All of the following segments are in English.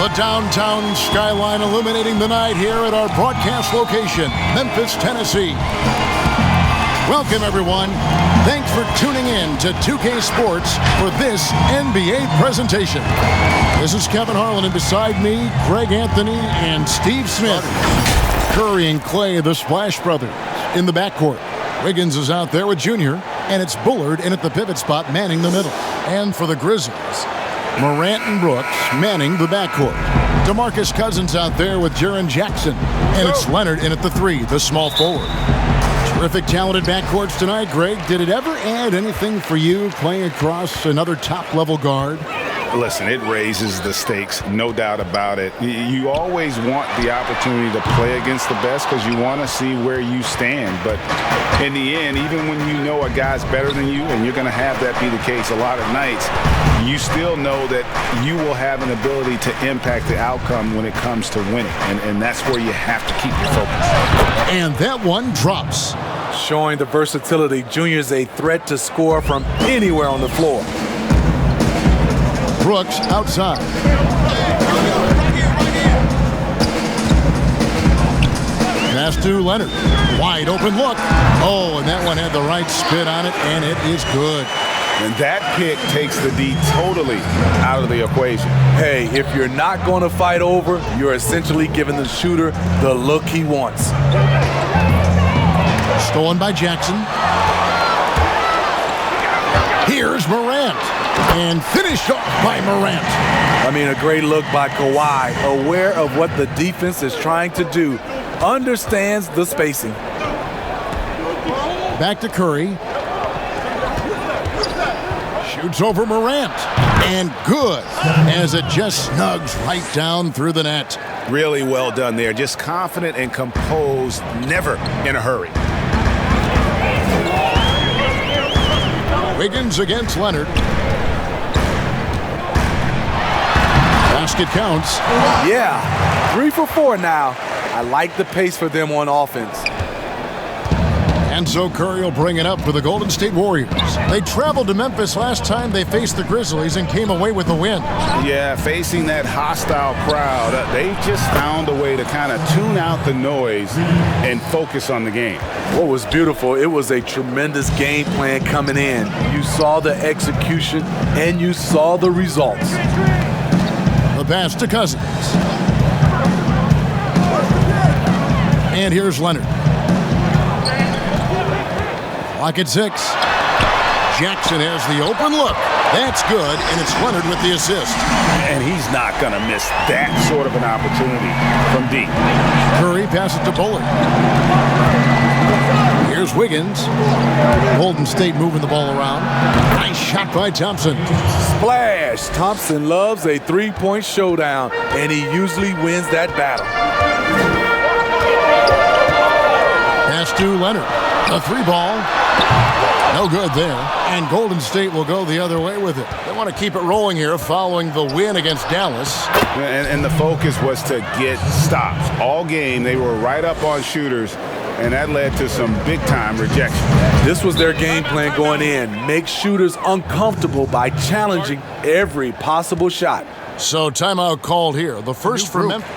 The downtown skyline illuminating the night here at our broadcast location, Memphis, Tennessee. Welcome, everyone. Thanks for tuning in to 2K Sports for this NBA presentation. This is Kevin Harlan, and beside me, Greg Anthony and Steve Smith. Curry and Clay, the Splash Brothers, in the backcourt. Wiggins is out there with Junior, and it's Bullard in at the pivot spot, manning the middle. And for the Grizzlies, Morant and Brooks manning the backcourt. DeMarcus Cousins out there with Jaren Jackson, and it's Leonard in at the three, the small forward. Terrific, talented backcourts tonight. Greg, did it ever add anything for you playing across another top-level guard? Listen, it raises the stakes, no doubt about it. You always want the opportunity to play against the best because you want to see where you stand. But in the end, even when you know a guy's better than you, and you're going to have that be the case a lot of nights, you still know that you will have an ability to impact the outcome when it comes to winning. And that's where you have to keep your focus. And that one drops. Showing the versatility, Junior's a threat to score from anywhere on the floor. Brooks outside. Pass to Leonard. Wide open look. Oh, and that one had the right spin on it, and it is good. And that pick takes the D totally out of the equation. Hey, if you're not going to fight over, you're essentially giving the shooter the look he wants. Stolen by Jackson. Here's Morant. And finished off by Morant. I mean, a great look by Kawhi, aware of what the defense is trying to do, understands the spacing. Back to Curry. Shoots over Morant. And good, as it just snugs right down through the net. Really well done there. Just confident and composed, never in a hurry. Wiggins against Leonard. Basket counts. Yeah, 3 for 4 now. I like the pace for them on offense. And so Curry will bring it up for the Golden State Warriors. They traveled to Memphis last time they faced the Grizzlies and came away with a win. Yeah, facing that hostile crowd, they just found a way to kind of tune out the noise and focus on the game. What was beautiful, it was a tremendous game plan coming in. You saw the execution and you saw the results. The pass to Cousins. And here's Leonard. Clock at 6. Jackson has the open look. That's good, and it's Leonard with the assist. And he's not going to miss that sort of an opportunity from deep. Curry passes to Bullard. Here's Wiggins. Golden State moving the ball around. Nice shot by Thompson. Splash! Thompson loves a three-point showdown, and he usually wins that battle. Pass to Leonard. A three ball. No good there. And Golden State will go the other way with it. They want to keep it rolling here following the win against Dallas. And the focus was to get stops. All game, they were right up on shooters, and that led to some big-time rejection. This was their game plan going in. Make shooters uncomfortable by challenging every possible shot. So timeout called here. The first for Memphis.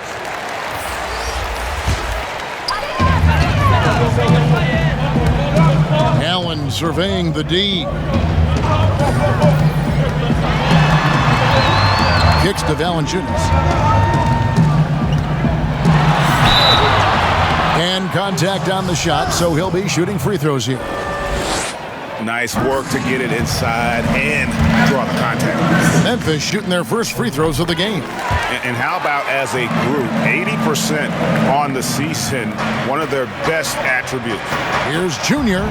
Allen surveying the D. Kicks to Valanciunas. And contact on the shot, so he'll be shooting free throws here. Nice work to get it inside and draw the contact. Memphis shooting their first free throws of the game. And how about as a group, 80% on the season, one of their best attributes. Here's Junior.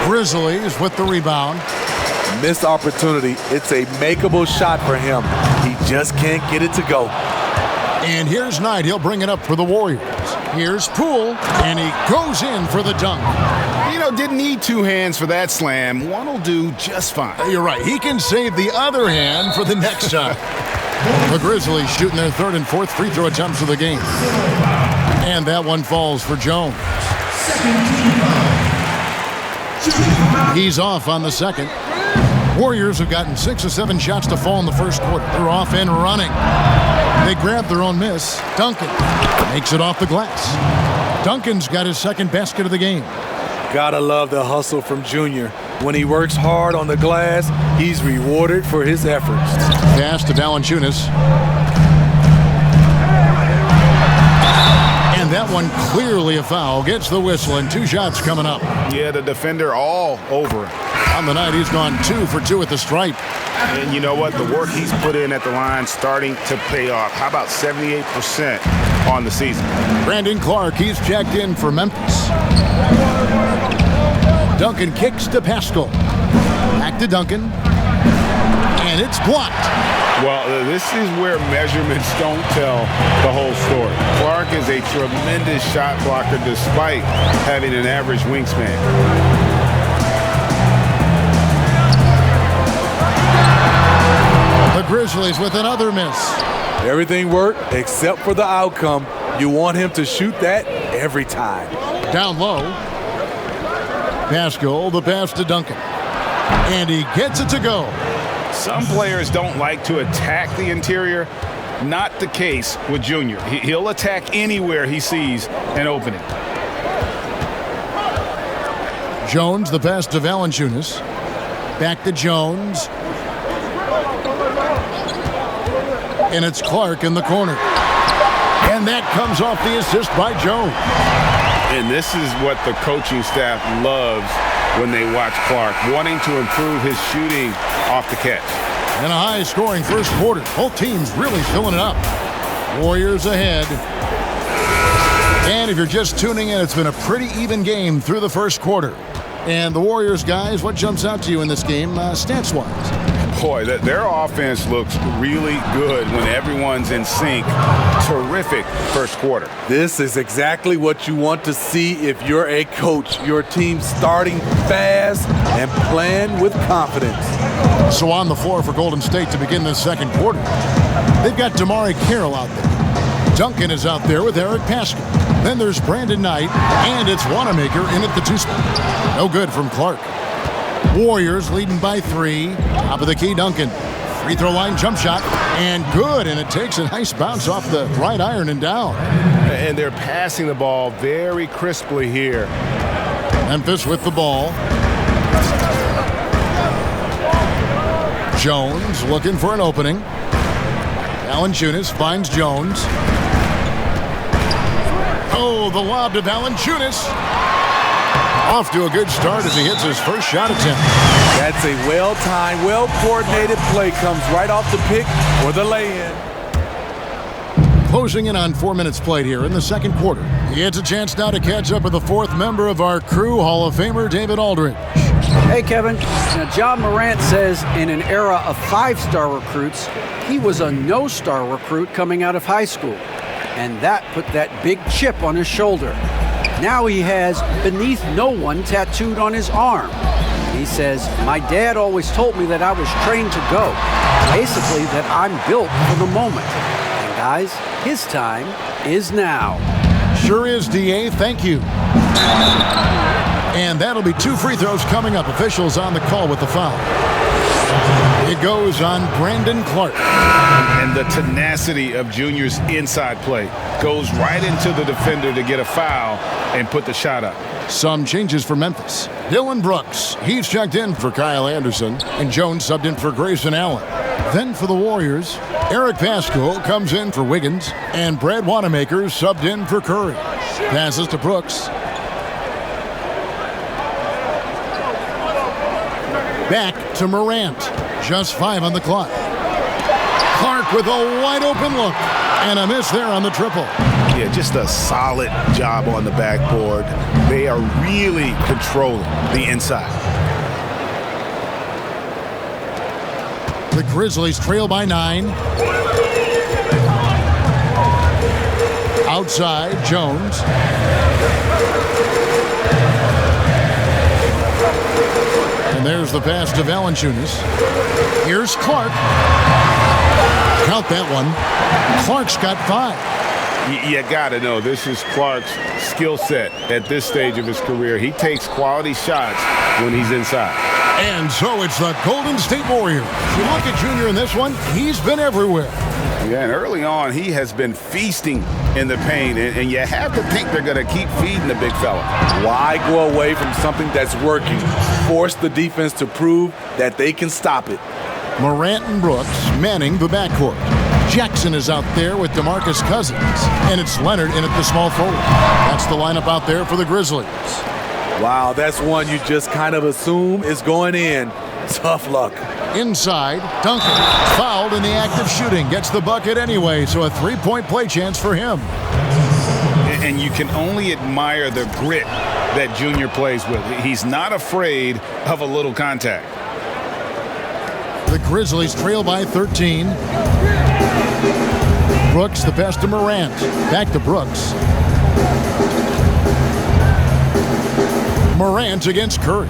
Grizzlies with the rebound. Missed opportunity. It's a makeable shot for him. He just can't get it to go. And here's Knight. He'll bring it up for the Warriors. Here's Poole, and he goes in for the dunk. You know, didn't need two hands for that slam. One will do just fine. You're right. He can save the other hand for the next time. The Grizzlies shooting their third and fourth free throw attempts of the game. And that one falls for Jones. He's off on the second. Warriors have gotten 6 or 7 shots to fall in the first quarter. They're off and running. They grab their own miss. Duncan makes it off the glass. Duncan's got his second basket of the game. Gotta love the hustle from Junior. When he works hard on the glass, he's rewarded for his efforts. Pass to Valanciunas. And that one clearly a foul. Gets the whistle and 2 shots coming up. Yeah, the defender all over him. On the night, he's gone 2 for 2 at the stripe. And you know what? The work he's put in at the line starting to pay off. How about 78% on the season? Brandon Clark, he's checked in for Memphis. Duncan kicks to Pascal. Back to Duncan. And it's blocked. Well, this is where measurements don't tell the whole story. Clark is a tremendous shot blocker despite having an average wingspan. The Grizzlies with another miss. Everything worked except for the outcome. You want him to shoot that every time. Down low. Pascal, the pass to Duncan. And he gets it to go. Some players don't like to attack the interior. Not the case with Junior. He'll attack anywhere he sees an opening. Jones, the pass to Valanciunas. Back to Jones. And it's Clark in the corner. And that comes off the assist by Jones. And this is what the coaching staff loves when they watch Clark, wanting to improve his shooting off the catch. And a high-scoring first quarter. Both teams really filling it up. Warriors ahead. And if you're just tuning in, it's been a pretty even game through the first quarter. And the Warriors, guys, what jumps out to you in this game stats-wise? Boy, their offense looks really good when everyone's in sync. Terrific first quarter. This is exactly what you want to see if you're a coach. Your team starting fast and playing with confidence. So on the floor for Golden State to begin this second quarter, they've got Damari Carroll out there. Duncan is out there with Eric Pascal. Then there's Brandon Knight, and it's Wanamaker in at the 2 spot. No good from Clark. Warriors leading by 3. Top of the key, Duncan. Free throw line jump shot, and good, and it takes a nice bounce off the right iron and down. And they're passing the ball very crisply here. Memphis with the ball. Jones looking for an opening. Valanciunas finds Jones. Oh, the lob to Valanciunas. Off to a good start as he hits his first shot attempt. That's a well-timed, well-coordinated play. Comes right off the pick or the lay-in. Closing in on 4 minutes played here in the second quarter. He gets a chance now to catch up with the 4th member of our crew, Hall of Famer David Aldridge. Hey, Kevin. Now, John Morant says in an era of 5-star recruits, he was a no-star recruit coming out of high school. And that put that big chip on his shoulder. Now he has beneath no one tattooed on his arm. He says, my dad always told me that I was trained to go. Basically, that I'm built for the moment. And guys, his time is now. Sure is, DA. Thank you. And that'll be 2 free throws coming up. Officials on the call with the foul. It goes on Brandon Clark. And the tenacity of Junior's inside play goes right into the defender to get a foul and put the shot up. Some changes for Memphis. Dylan Brooks, he's checked in for Kyle Anderson, and Jones subbed in for Grayson Allen. Then for the Warriors, Eric Pascal comes in for Wiggins, and Brad Wanamaker subbed in for Curry. Passes to Brooks. Back to Morant. Just 5 on the clock. Clark with a wide open look, and a miss there on the triple. Yeah, just a solid job on the backboard. They are really controlling the inside. The Grizzlies trail by 9. Outside, Jones. And there's the pass to Valanciunas. Here's Clark. Count that one. Clark's got 5. You got to know, this is Clark's skill set at this stage of his career. He takes quality shots when he's inside. And so it's the Golden State Warriors. You look at Junior in this one, he's been everywhere. Yeah, and early on, he has been feasting in the paint, and you have to think they're going to keep feeding the big fella. Why go away from something that's working? Force the defense to prove that they can stop it. Morant and Brooks manning the backcourt. Jackson is out there with DeMarcus Cousins, and it's Leonard in at the small forward. That's the lineup out there for the Grizzlies. Wow, that's one you just kind of assume is going in. Tough luck. Inside, Duncan, fouled in the act of shooting, gets the bucket anyway, so a three-point play chance for him. And you can only admire the grit that Junior plays with. He's not afraid of a little contact. The Grizzlies trail by 13. Brooks, the pass to Morant. Back to Brooks. Morant against Curry.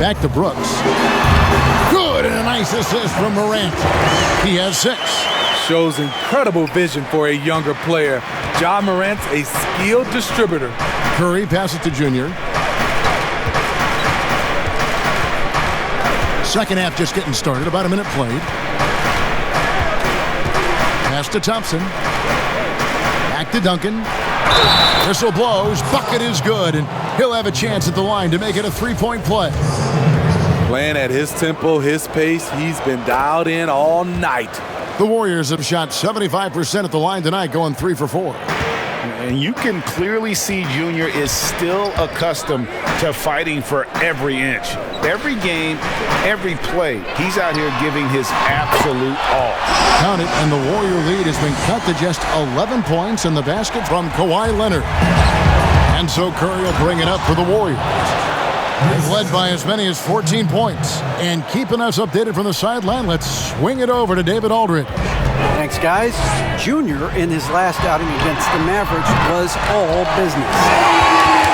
Back to Brooks. Good, and a nice assist from Morant. He has 6. Shows incredible vision for a younger player. Ja Morant's a skilled distributor. Curry passes to Junior. Second half just getting started, about a minute played. Pass to Thompson. Back to Duncan. Whistle blows, bucket is good, and he'll have a chance at the line to make it a three-point play. Playing at his tempo, his pace, he's been dialed in all night. The Warriors have shot 75% at the line tonight, going 3 for 4. And you can clearly see Junior is still accustomed to fighting for every inch. Every game, every play, he's out here giving his absolute all. Count it, and the Warrior lead has been cut to just 11 points in the basket from Kawhi Leonard. And so Curry will bring it up for the Warriors. They've led by as many as 14 points. And keeping us updated from the sideline, let's swing it over to David Aldridge. Thanks, guys. Junior, in his last outing against the Mavericks, was all business.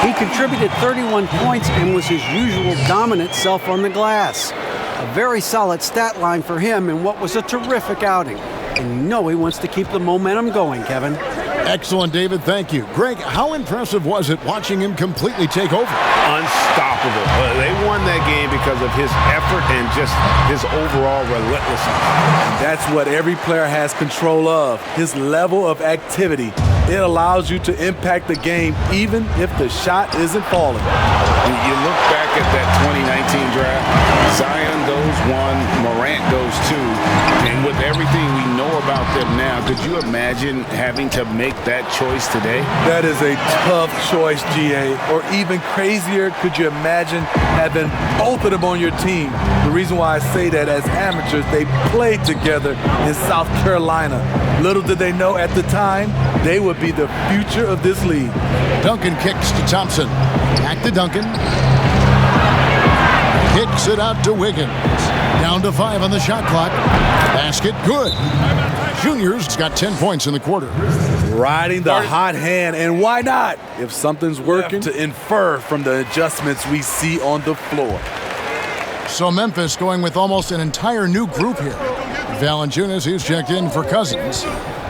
He contributed 31 points and was his usual dominant self on the glass. A very solid stat line for him in what was a terrific outing. And you know he wants to keep the momentum going, Kevin. Excellent, David. Thank you. Greg, how impressive was it watching him completely take over? Unstoppable. They won that game because of his effort and just his overall relentlessness. That's what every player has control of, his level of activity. It allows you to impact the game even if the shot isn't falling. You look back at that 2019 draft, Zion goes 1, Morant goes 2, and with everything we know about them now, could you imagine having to make that choice today? That is a tough choice, GA. Or even crazier, could you imagine having both of them on your team? The reason why I say that, as amateurs, they played together in South Carolina. Little did they know at the time, they would be the future of this league. Duncan kicks to Thompson. Back to Duncan. Kicks it out to Wiggins. Down to 5 on the shot clock. Basket good. Junior's got 10 points in the quarter. Riding the hot hand, and why not? If something's working, to infer from the adjustments we see on the floor. So Memphis going with almost an entire new group here. Valanciunas, he's checked in for Cousins.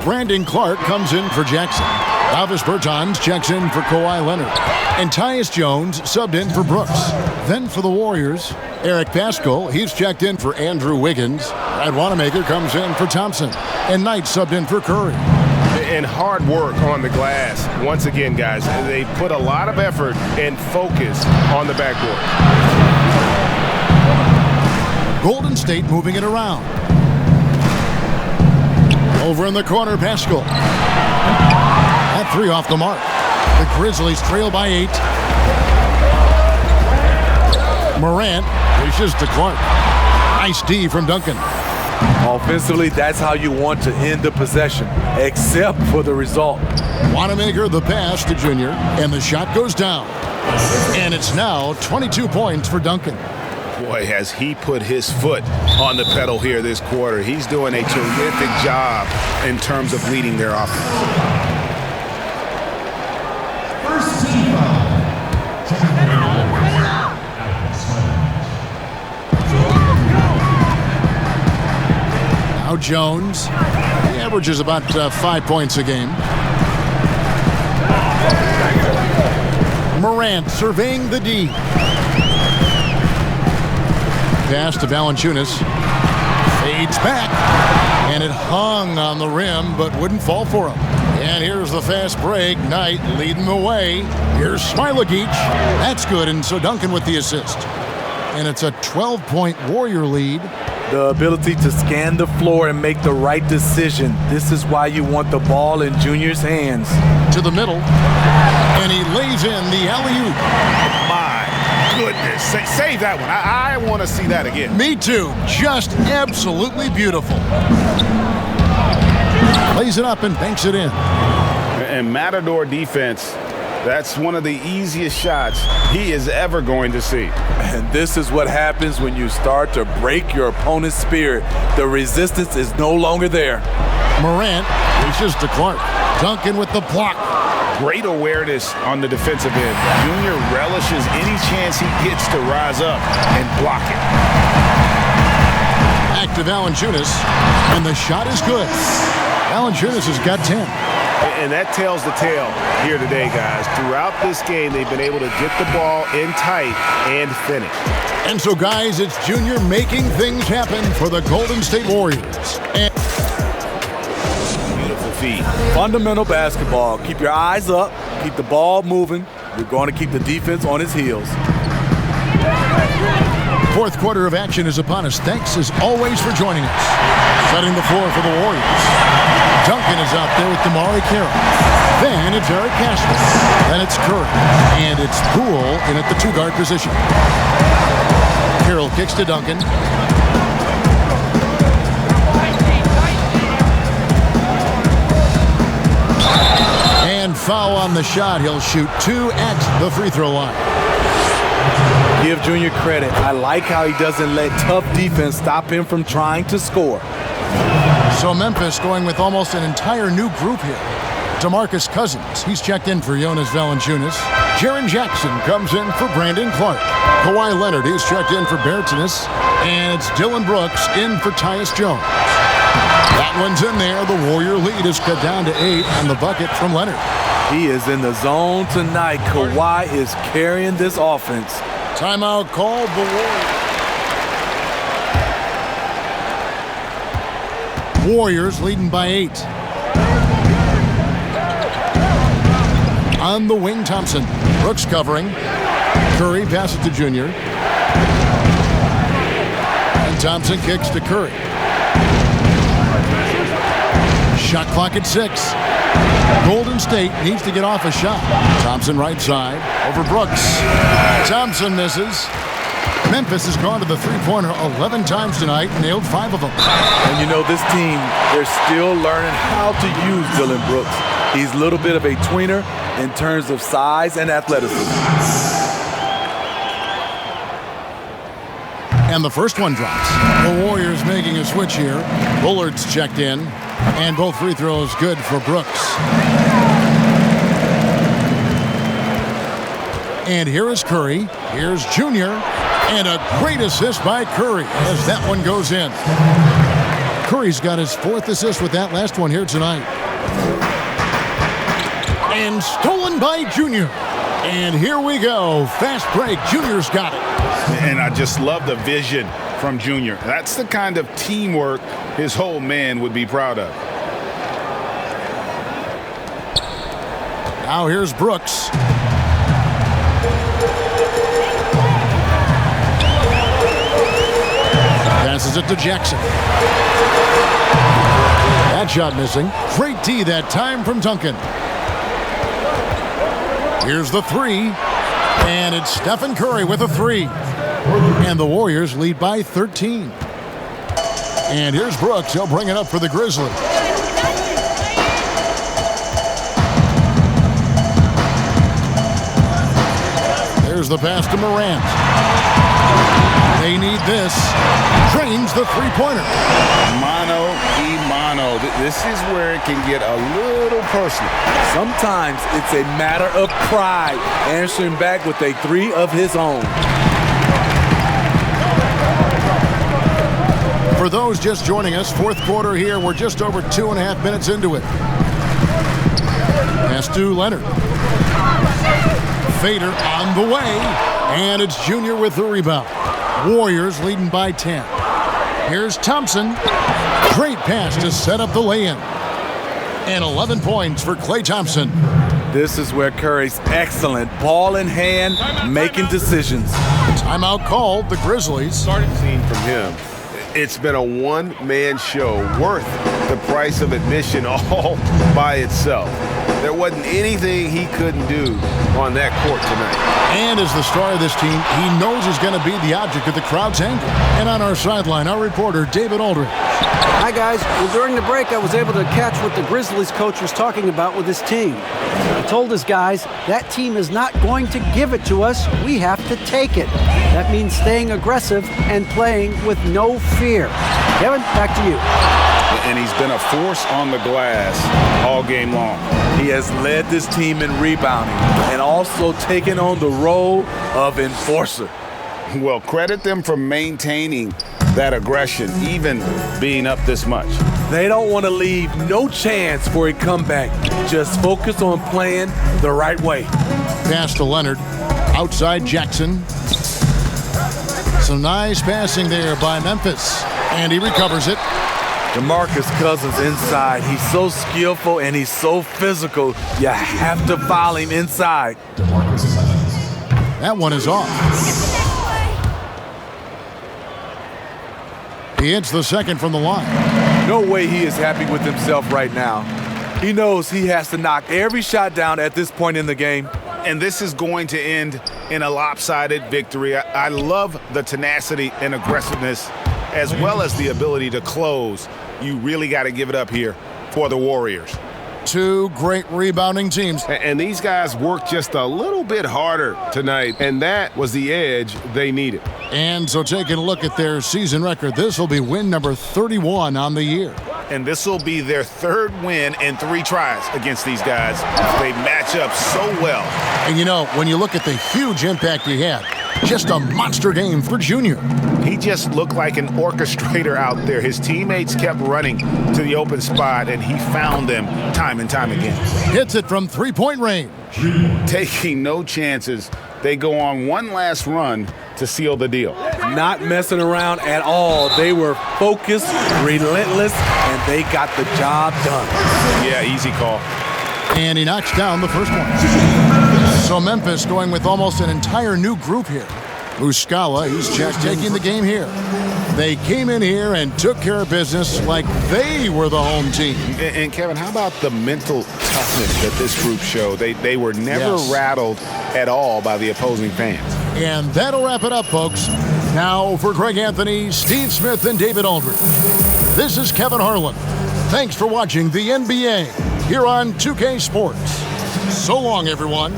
Brandon Clark comes in for Jackson. Davis Bertans checks in for Kawhi Leonard. And Tyus Jones subbed in for Brooks. Then for the Warriors, Eric Paschall, he's checked in for Andrew Wiggins. Brad Wanamaker comes in for Thompson. And Knight subbed in for Curry. And hard work on the glass. Once again, guys, they put a lot of effort and focus on the backboard. Golden State moving it around. Over in the corner, Paschall. That 3 off the mark. The Grizzlies trail by 8. Morant wishes to Clark. Nice D from Duncan. Offensively, that's how you want to end the possession, except for the result. Wanamaker the pass to Junior, and the shot goes down. And it's now 22 points for Duncan. Boy, has he put his foot on the pedal here this quarter. He's doing a terrific job in terms of leading their offense. Now Jones, he averages about 5 points a game. Morant surveying the D. pass to Valanciunas. Fades back. And it hung on the rim, but wouldn't fall for him. And here's the fast break. Knight leading the way. Here's Smilagic. That's good, and so Duncan with the assist. And it's a 12-point Warrior lead. The ability to scan the floor and make the right decision. This is why you want the ball in Junior's hands. To the middle, and he lays in the alley-oop. My goodness. Save that one. I want to see that again. Me too. Just absolutely beautiful. Lays it up and banks it in. And Matador defense, that's one of the easiest shots he is ever going to see. And this is what happens when you start to break your opponent's spirit. The resistance is no longer there. Morant reaches to Clark. Duncan with the block. Great awareness on the defensive end. Junior relishes any chance he gets to rise up and block it. Back to Valanciunas, and the shot is good. Valanciunas has got 10. And that tells the tale here today, guys. Throughout this game, they've been able to get the ball in tight and finish. And so, guys, it's Junior making things happen for the Golden State Warriors. And beautiful feed. Fundamental basketball. Keep your eyes up. Keep the ball moving. You're going to keep the defense on its heels. fourth quarter of action is upon us. Thanks, as always, for joining us. Setting the floor for the Warriors. Duncan is out there with Damari Carroll. Then it's Eric Cashman. Then it's Curry. And it's Poole in at the two-guard position. Carroll kicks to Duncan. And foul on the shot. He'll shoot 2 at the free throw line. Give Junior credit. I like how he doesn't let tough defense stop him from trying to score. So Memphis going with almost an entire new group here. DeMarcus Cousins, he's checked in for Jonas Valanciunas. Jaren Jackson comes in for Brandon Clark. Kawhi Leonard, he's checked in for Bertans. And it's Dylan Brooks in for Tyus Jones. That one's in there. The Warrior lead is cut down to 8 on the bucket from Leonard. He is in the zone tonight. Kawhi is carrying this offense. Timeout called the Warriors. Warriors leading by 8. On the wing, Thompson. Brooks covering. Curry passes to Junior. And Thompson kicks to Curry. Shot clock at 6. Golden State needs to get off a shot. Thompson right side over Brooks. Thompson misses. Memphis has gone to the three-pointer 11 times tonight, nailed 5 of them. And you know, this team, they're still learning how to use Dylan Brooks. He's a little bit of a tweener in terms of size and athleticism. And the first one drops. The Warriors making a switch here. Bullard's checked in. And both free throws good for Brooks. And here is Curry. Here's Junior. And a great assist by Curry as that one goes in. Curry's got his 4th assist with that last one here tonight. And stolen by Junior. And here we go. Fast break. Junior's got it. And I just love the vision from Junior. That's the kind of teamwork his whole man would be proud of. Now here's Brooks. Passes it to Jackson. That shot missing. Great D that time from Duncan. Here's the 3. And it's Stephen Curry with a 3. And the Warriors lead by 13. And here's Brooks. He'll bring it up for the Grizzlies. There's the pass to Morant. They need this. Drains the three-pointer. Mano y mano. This is where it can get a little personal. Sometimes it's a matter of pride, answering back with a 3 of his own. For those just joining us, 4th quarter here. We're just over 2.5 minutes into it. Pass to Leonard. Fader on the way. And it's Junior with the rebound. Warriors leading by 10. Here's Thompson. Great pass to set up the lay-in. And 11 points for Klay Thompson. This is where Curry's excellent. Ball in hand, making decisions. Timeout called, the Grizzlies. Started seeing from him. It's been a one-man show worth the price of admission all by itself. There wasn't anything he couldn't do on that court tonight. And as the star of this team, he knows he's going to be the object of the crowd's anger. And on our sideline, our reporter, David Aldridge. Hi, guys. Well, during the break, I was able to catch what the Grizzlies coach was talking about with his team. He told his guys, that team is not going to give it to us. We have to take it. That means staying aggressive and playing with no fear. Kevin, back to you. And he's been a force on the glass all game long. He has led this team in rebounding and also taken on the role of enforcer. Well, credit them for maintaining that aggression, even being up this much. They don't want to leave no chance for a comeback. Just focus on playing the right way. Pass to Leonard. Outside Jackson. Some nice passing there by Memphis. And he recovers it. DeMarcus Cousins inside. He's so skillful and he's so physical. You have to foul him inside. That one is off. He hits the second from the line. No way he is happy with himself right now. He knows he has to knock every shot down at this point in the game. And this is going to end in a lopsided victory. I love the tenacity and aggressiveness as well as the ability to close. You really got to give it up here for the Warriors. Two great rebounding teams. And these guys worked just a little bit harder tonight, and that was the edge they needed. And so taking a look at their season record, this will be win number 31 on the year. And this will be their third win in 3 tries against these guys. They match up so well. And you know, when you look at the huge impact he had, just a monster game for Junior. He just looked like an orchestrator out there. His teammates kept running to the open spot, and he found them time and time again. Hits it from three-point range. Taking no chances, they go on one last run to seal the deal. Not messing around at all. They were focused, relentless, and they got the job done. Yeah, easy call. And he knocks down the first one. So Memphis going with almost an entire new group here. Muscala, he's just taking the game here. They came in here and took care of business like they were the home team. And Kevin, how about the mental toughness that this group showed? They were never rattled at all by the opposing fans. And that'll wrap it up, folks. Now for Greg Anthony, Steve Smith, and David Aldridge. This is Kevin Harlan. Thanks for watching the NBA here on 2K Sports. So long, everyone.